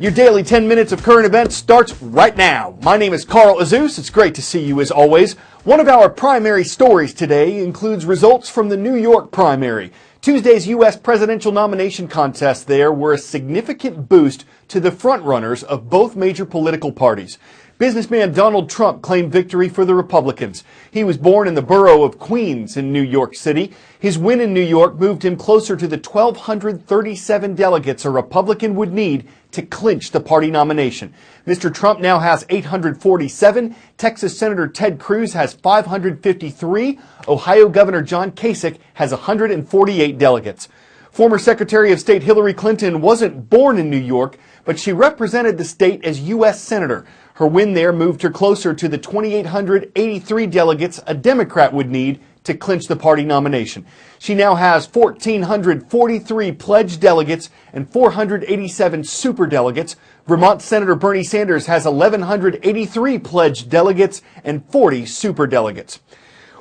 Your daily 10 minutes of current events starts right now. My name is Carl Azus. It's great to see you as always. One of our primary stories today includes results from the New York primary. Tuesday's U.S. presidential nomination contest there were a significant boost to the frontrunners of both major political parties. Businessman Donald Trump claimed victory for the Republicans. He was born in the borough of Queens in New York City. His win in New York moved him closer to the 1,237 delegates a Republican would need to clinch the party nomination. Mr. Trump now has 847. Texas Senator Ted Cruz has 553. Ohio Governor John Kasich has 148 delegates. Former Secretary of State Hillary Clinton wasn't born in New York, but she represented the state as U.S. Senator. Her win there moved her closer to the 2,883 delegates a Democrat would need to clinch the party nomination. She now has 1,443 pledged delegates and 487 superdelegates. Vermont Senator Bernie Sanders has 1,183 pledged delegates and 40 superdelegates.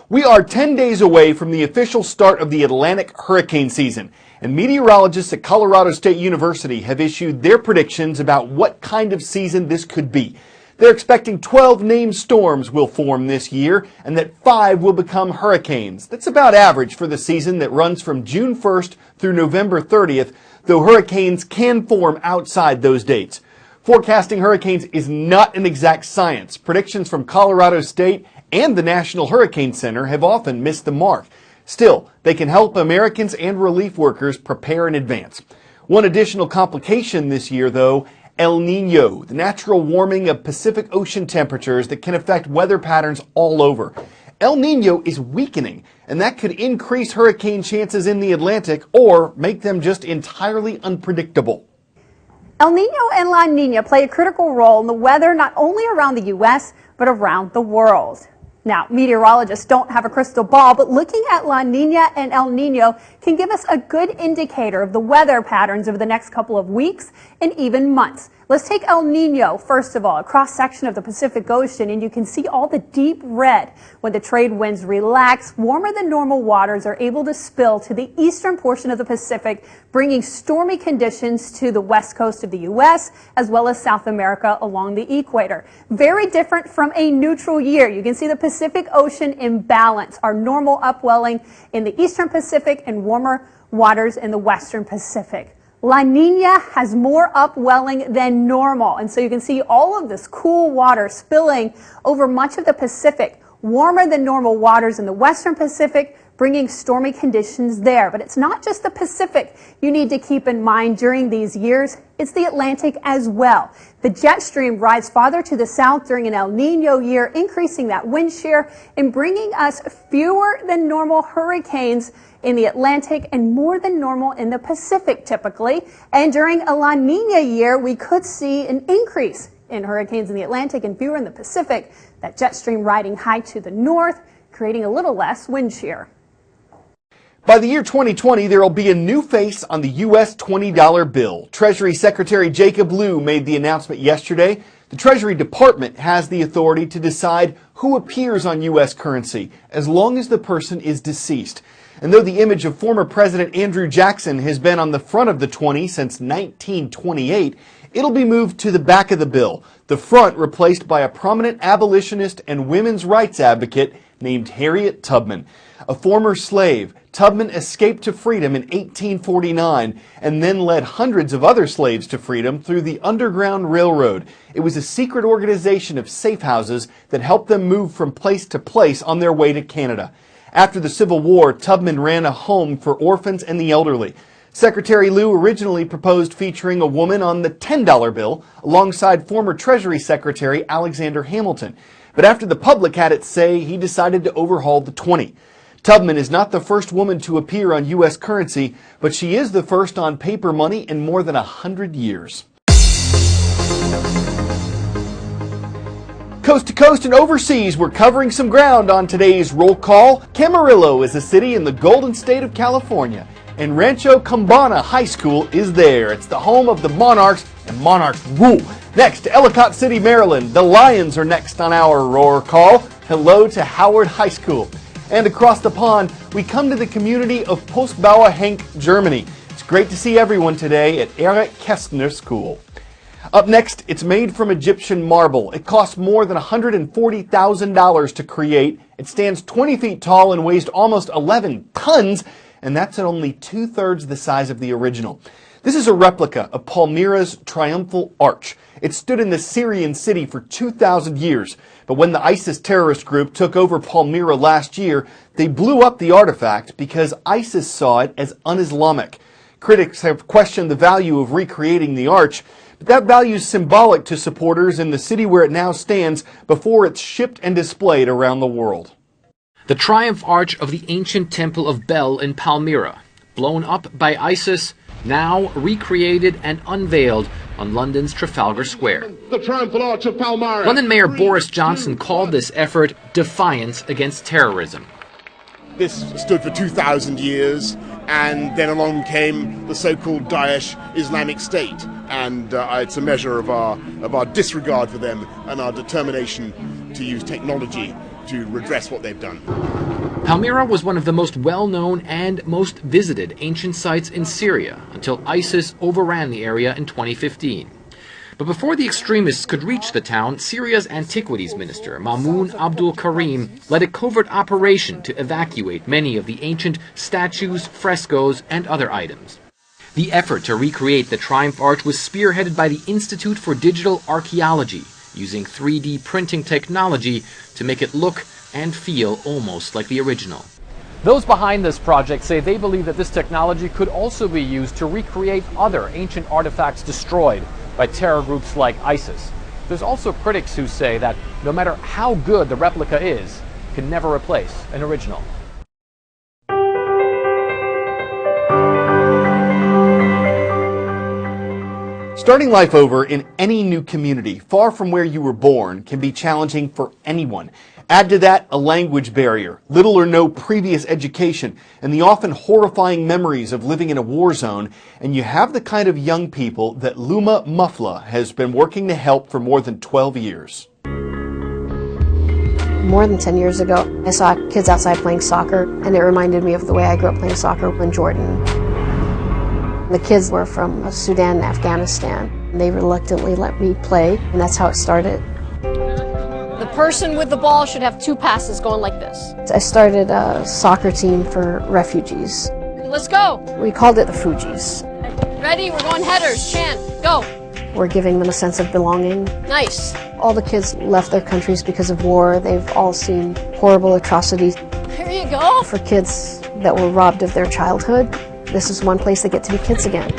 We are 10 days away from the official start of the Atlantic hurricane season, and meteorologists at Colorado State University have issued their predictions about what kind of season this could be. They're expecting 12 named storms will form this year and that 5 will become hurricanes. That's about average for the season that runs from June 1st through November 30th, though hurricanes can form outside those dates. Forecasting hurricanes is not an exact science. Predictions from Colorado State and the National Hurricane Center have often missed the mark. Still, they can help Americans and relief workers prepare in advance. One additional complication this year, though, El Nino, the natural warming of Pacific Ocean temperatures that can affect weather patterns all over. El Nino is weakening, and that could increase hurricane chances in the Atlantic or make them just entirely unpredictable. El Nino and La Nina play a critical role in the weather not only around the U.S., but around the world. Now, meteorologists don't have a crystal ball, but looking at La Nina and El Nino can give us a good indicator of the weather patterns over the next couple of weeks and even months. Let's take El Nino, first of all, a cross-section of the Pacific Ocean, and you can see all the deep red. When the trade winds relax, warmer than normal waters are able to spill to the eastern portion of the Pacific, bringing stormy conditions to the west coast of the U.S. as well as South America along the equator. Very different from a neutral year. You can see the Pacific Ocean imbalance, our normal upwelling in the eastern Pacific and warmer waters in the western Pacific. La Nina has more upwelling than normal, and so you can see all of this cool water spilling over much of the Pacific, warmer than normal waters in the western Pacific, bringing stormy conditions there. But it's not just the Pacific you need to keep in mind during these years, it's the Atlantic as well. The jet stream rides farther to the south during an El Nino year, increasing that wind shear and bringing us fewer than normal hurricanes in the Atlantic and more than normal in the Pacific typically. And during a La Nina year, we could see an increase in hurricanes in the Atlantic and fewer in the Pacific. That jet stream riding high to the north, creating a little less wind shear. By the year 2020, there will be a new face on the U.S. $20 bill. Treasury Secretary Jacob Lew made the announcement yesterday. The Treasury Department has the authority to decide who appears on U.S. currency, as long as the person is deceased. And though the image of former President Andrew Jackson has been on the front of the 20 since 1928, it'll be moved to the back of the bill, the front replaced by a prominent abolitionist and women's rights advocate named Harriet Tubman. A former slave, Tubman escaped to freedom in 1849 and then led hundreds of other slaves to freedom through the Underground Railroad. It was a secret organization of safe houses that helped them move from place to place on their way to Canada. After the Civil War, Tubman ran a home for orphans and the elderly. Secretary Lew originally proposed featuring a woman on the $10 bill alongside former Treasury Secretary Alexander Hamilton. But after the public had its say, he decided to overhaul the 20. Tubman is not the first woman to appear on U.S. currency, but she is the first on paper money in more than 100 years. Coast to coast and overseas, we're covering some ground on today's roll call. Camarillo is a city in the Golden State of California, and Rancho Cambana High School is there. It's the home of the Monarchs, and Monarchs rule. Next to Ellicott City, Maryland, the Lions are next on our roll call. Hello to Howard High School. And across the pond, we come to the community of Postbauer Henk, Germany. It's great to see everyone today at Erich Kästner School. Up next, it's made from Egyptian marble. It costs more than $140,000 to create. It stands 20 feet tall and weighs almost 11 tons, and that's at only 2/3 the size of the original. This is a replica of Palmyra's triumphal arch. It stood in the Syrian city for 2,000 years, but when the ISIS terrorist group took over Palmyra last year, they blew up the artifact because ISIS saw it as un-Islamic. Critics have questioned the value of recreating the arch, but that value is symbolic to supporters in the city where it now stands before it's shipped and displayed around the world. The triumph arch of the ancient temple of Bel in Palmyra, blown up by ISIS, now recreated and unveiled on London's Trafalgar Square. The triumphal arch of Palmyra. London Mayor Boris Johnson called this effort defiance against terrorism. This stood for 2,000 years, and then along came the so-called Daesh Islamic State, and it's a measure of our disregard for them and our determination to use technology to redress what they've done. Palmyra was one of the most well-known and most visited ancient sites in Syria until ISIS overran the area in 2015. But before the extremists could reach the town, Syria's antiquities minister, Maumoon Abdul Karim, led a covert operation to evacuate many of the ancient statues, frescoes, and other items. The effort to recreate the Triumph Arch was spearheaded by the Institute for Digital Archaeology, using 3D printing technology to make it look and feel almost like the original. Those behind this project say they believe that this technology could also be used to recreate other ancient artifacts destroyed by terror groups like ISIS. There's also critics who say that no matter how good the replica is, it can never replace an original. Starting life over in any new community, far from where you were born, can be challenging for anyone. Add to that a language barrier, little or no previous education, and the often horrifying memories of living in a war zone, and you have the kind of young people that Luma Mufla has been working to help for more than 12 years. More than 10 years ago, I saw kids outside playing soccer, and it reminded me of the way I grew up playing soccer in Jordan. The kids were from Sudan and Afghanistan. They reluctantly let me play, and that's how it started. The person with the ball should have 2 passes going like this. I started a soccer team for refugees. Let's go. We called it the Fugees. Ready? We're going headers. Chant. Go. We're giving them a sense of belonging. Nice. All the kids left their countries because of war. They've all seen horrible atrocities. Here you go. For kids that were robbed of their childhood, this is one place they get to be kids again.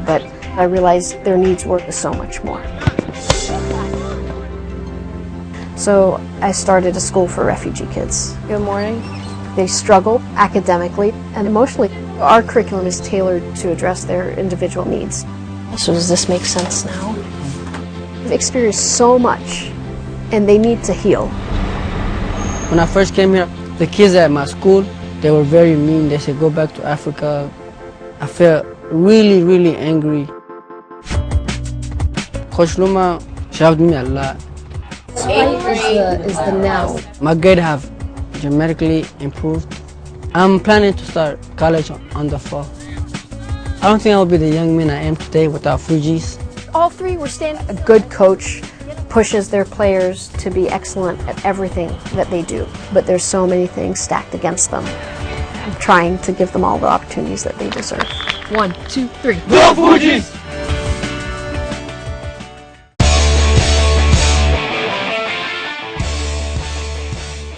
But I realized their needs were so much more. So I started a school for refugee kids. Good morning. They struggle academically and emotionally. Our curriculum is tailored to address their individual needs. So does this make sense now? They've experienced so much, and they need to heal. When I first came here, the kids at my school, they were very mean. They said, go back to Africa. I felt really, really angry. Coach Luma shoved me a lot. Is the now. My grades have dramatically improved. I'm planning to start college on the fall. I don't think I'll be the young man I am today without Fugees. All 3 were standing. A good coach pushes their players to be excellent at everything that they do, but there's so many things stacked against them. I'm trying to give them all the opportunities that they deserve. 1, 2, 3. Go Fugees!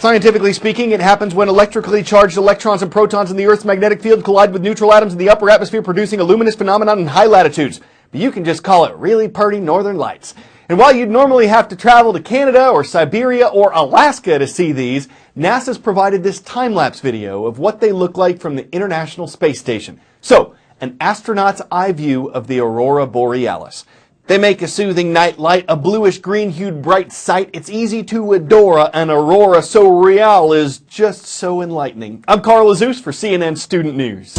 Scientifically speaking, it happens when electrically charged electrons and protons in the Earth's magnetic field collide with neutral atoms in the upper atmosphere, producing a luminous phenomenon in high latitudes. But you can just call it really pretty northern lights. And while you'd normally have to travel to Canada or Siberia or Alaska to see these, NASA's provided this time-lapse video of what they look like from the International Space Station. So, an astronaut's eye view of the aurora borealis. They make a soothing night light, a bluish-green-hued bright sight. It's easy to adore an aurora so real is just so enlightening. I'm Carl Azuz for CNN Student News.